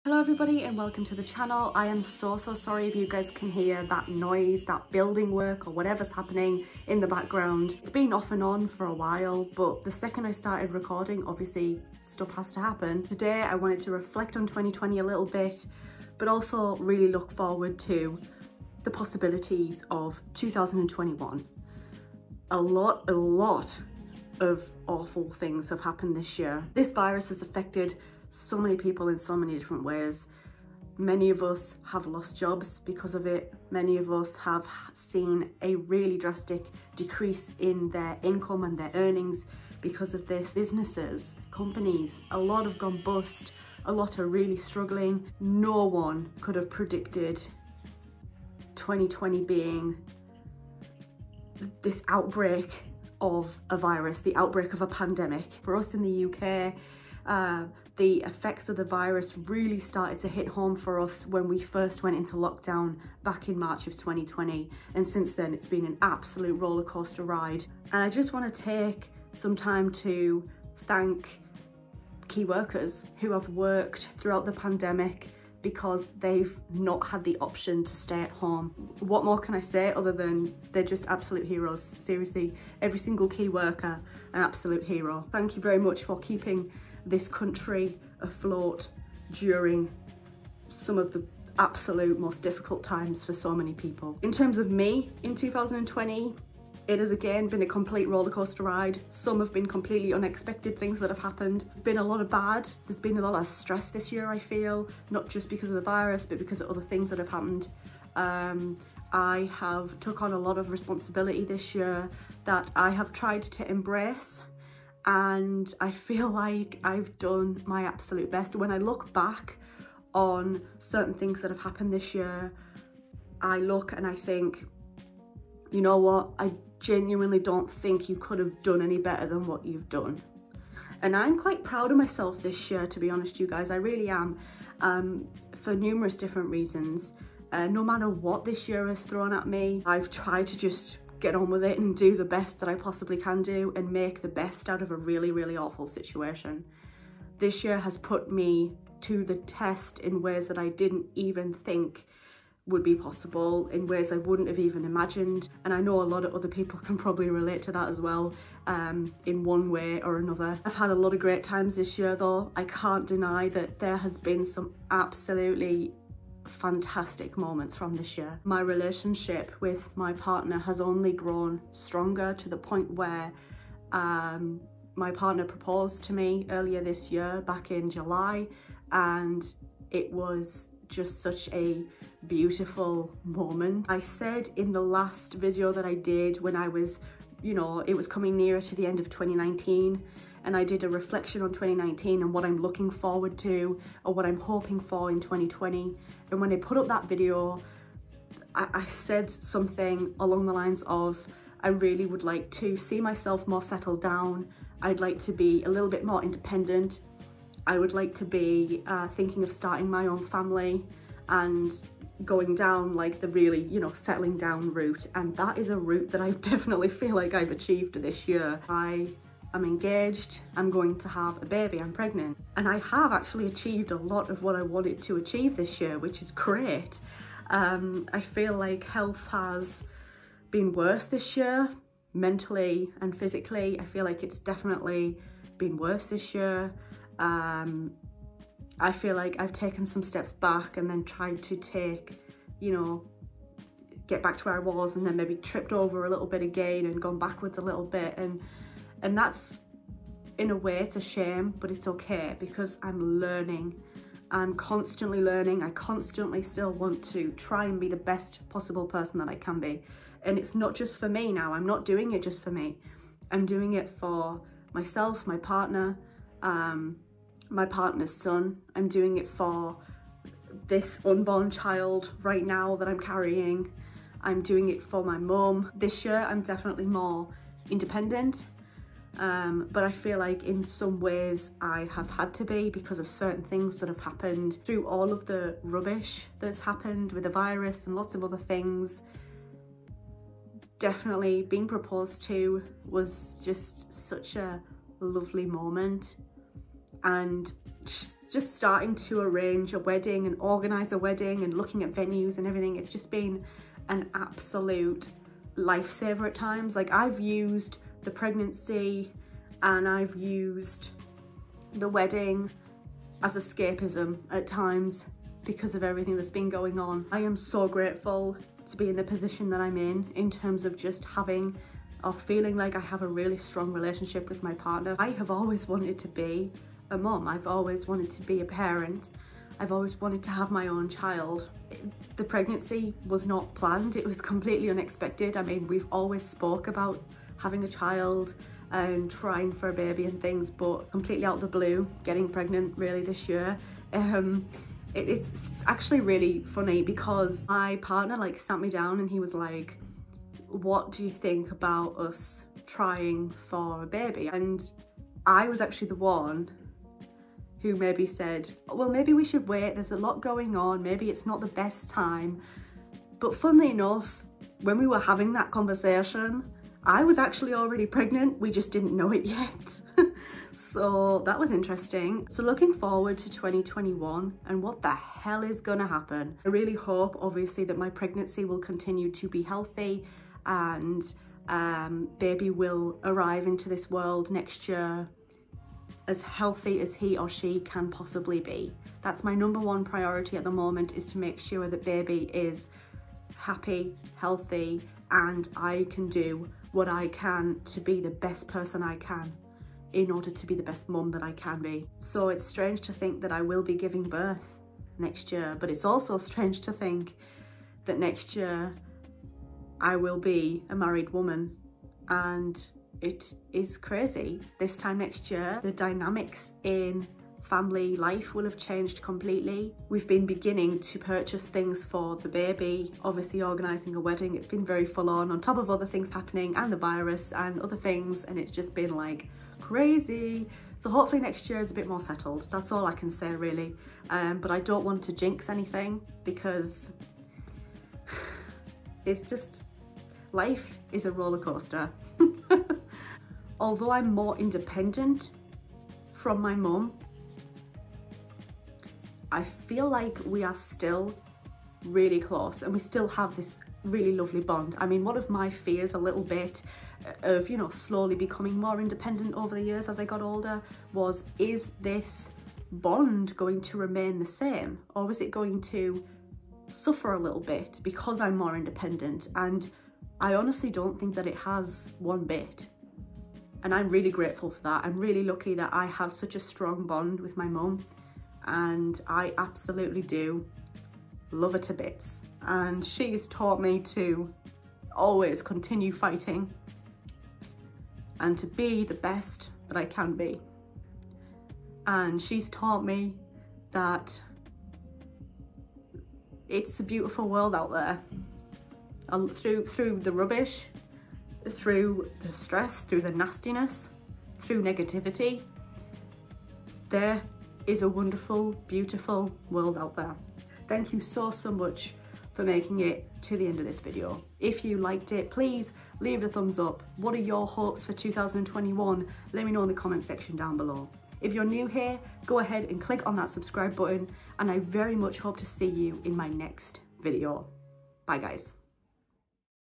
Hello everybody and welcome to the channel. I am so sorry if you guys can hear that noise, that building work or whatever's happening in the background. It's been off and on for a while, but the second I started recording, obviously stuff has to happen. Today I wanted to reflect on 2020 a little bit, but also really look forward to the possibilities of 2021. A lot of awful things have happened this year. This virus has affected so many people in so many different ways. Many of us have lost jobs because of it. Many of us have seen a really drastic decrease in their income and their earnings because of this. Businesses, companies, a lot have gone bust. A lot are really struggling. No one could have predicted 2020 being this outbreak of a virus, the outbreak of a pandemic. For us in the UK, the effects of the virus really started to hit home for us when we first went into lockdown back in March of 2020. And since then, it's been an absolute roller coaster ride. And I just want to take some time to thank key workers who have worked throughout the pandemic because they've not had the option to stay at home. What more can I say other than they're just absolute heroes? Seriously, every single key worker, an absolute hero. Thank you very much for keeping this country afloat during some of the absolute most difficult times for so many people. In terms of me in 2020, it has again been a complete roller coaster ride. Some have been completely unexpected things that have happened. There's been a lot of bad. There's been a lot of stress this year, I feel, not just because of the virus, but because of other things that have happened. I have took on a lot of responsibility this year that I have tried to embrace. And I feel like I've done my absolute best. When I look back on certain things that have happened this year, I look and I think, you know what? I genuinely don't think you could have done any better than what you've done. And I'm quite proud of myself this year, to be honest, you guys. I really am, for numerous different reasons. No matter what this year has thrown at me, I've tried to just get on with it and do the best that I possibly can do and make the best out of a really awful situation. This year has put me to the test in ways that I didn't even think would be possible, in ways I wouldn't have even imagined. And I know a lot of other people can probably relate to that as well, in one way or another. I've had a lot of great times this year though. I can't deny that there has been some absolutely fantastic moments from this year. My relationship with my partner has only grown stronger to the point where my partner proposed to me earlier this year, back in July, and it was just such a beautiful moment. I said in the last video that I did when I was, you know, it was coming nearer to the end of 2019, and I did a reflection on 2019 and what I'm looking forward to or what I'm hoping for in 2020. And when I put up that video, I said something along the lines of, I really would like to see myself more settled down. I'd like to be a little bit more independent. I would like to be thinking of starting my own family and going down like the really, you know, settling down route. And that is a route that I definitely feel like I've achieved this year. I'm engaged, I'm going to have a baby, I'm pregnant. And I have actually achieved a lot of what I wanted to achieve this year, which is great. I feel like health has been worse this year, mentally and physically. I feel like it's definitely been worse this year. I feel like I've taken some steps back and then tried to take, you know, get back to where I was, and then maybe tripped over a little bit again and gone backwards a little bit. And that's, in a way, it's a shame, but it's okay because I'm learning. I'm constantly learning. I constantly still want to try and be the best possible person that I can be. And it's not just for me now. I'm not doing it just for me. I'm doing it for myself, my partner, my partner's son. I'm doing it for this unborn child right now that I'm carrying. I'm doing it for my mum. This year, I'm definitely more independent. But I feel like in some ways I have had to be because of certain things that have happened through all of the rubbish that's happened with the virus and lots of other things. Definitely being proposed to was just such a lovely moment, and just starting to arrange a wedding and organize a wedding and looking at venues and everything, it's just been an absolute lifesaver at times. Like, I've used the pregnancy and I've used the wedding as escapism at times because of everything that's been going on. I am so grateful to be in the position that I'm in terms of just having or feeling like I have a really strong relationship with my partner. I have always wanted to be a mum. I've always wanted to be a parent. I've always wanted to have my own child. The pregnancy was not planned. It was completely unexpected. I mean, we've always spoke about having a child and trying for a baby and things, but completely out of the blue, getting pregnant really this year. It's actually really funny because my partner like sat me down and he was like, what do you think about us trying for a baby? And I was actually the one who maybe said, well, maybe we should wait, there's a lot going on, maybe it's not the best time. But funnily enough, when we were having that conversation, I was actually already pregnant, we just didn't know it yet. So that was interesting. So looking forward to 2021 and what the hell is gonna happen. I really hope, obviously, that my pregnancy will continue to be healthy and baby will arrive into this world next year as healthy as he or she can possibly be. That's my #1 priority at the moment, is to make sure that baby is happy, healthy, and I can do what I can to be the best person I can in order to be the best mum that I can be. So it's strange to think that I will be giving birth next year, but it's also strange to think that next year I will be a married woman, and it is crazy. This time next year, the dynamics in family life will have changed completely. We've been beginning to purchase things for the baby, obviously organising a wedding. It's been very full on top of other things happening and the virus and other things, and it's just been like crazy. So hopefully next year is a bit more settled. That's all I can say really. But I don't want to jinx anything because it's just, life is a roller coaster. Although I'm more independent from my mum, I feel like we are still really close and we still have this really lovely bond. I mean, one of my fears a little bit of, you know, slowly becoming more independent over the years as I got older was, is this bond going to remain the same, or is it going to suffer a little bit because I'm more independent? And I honestly don't think that it has one bit. And I'm really grateful for that. I'm really lucky that I have such a strong bond with my mum, and I absolutely do love her to bits. And she's taught me to always continue fighting and to be the best that I can be. And she's taught me that it's a beautiful world out there. Through the rubbish, through the stress, through the nastiness, through negativity, there is a wonderful, beautiful world out there. Thank you so much for making it to the end of this video. If you liked it, please leave a thumbs up. What are your hopes for 2021? Let me know in the comment section down below. If you're new here, go ahead and click on that subscribe button, and I very much hope to see you in my next video. Bye guys.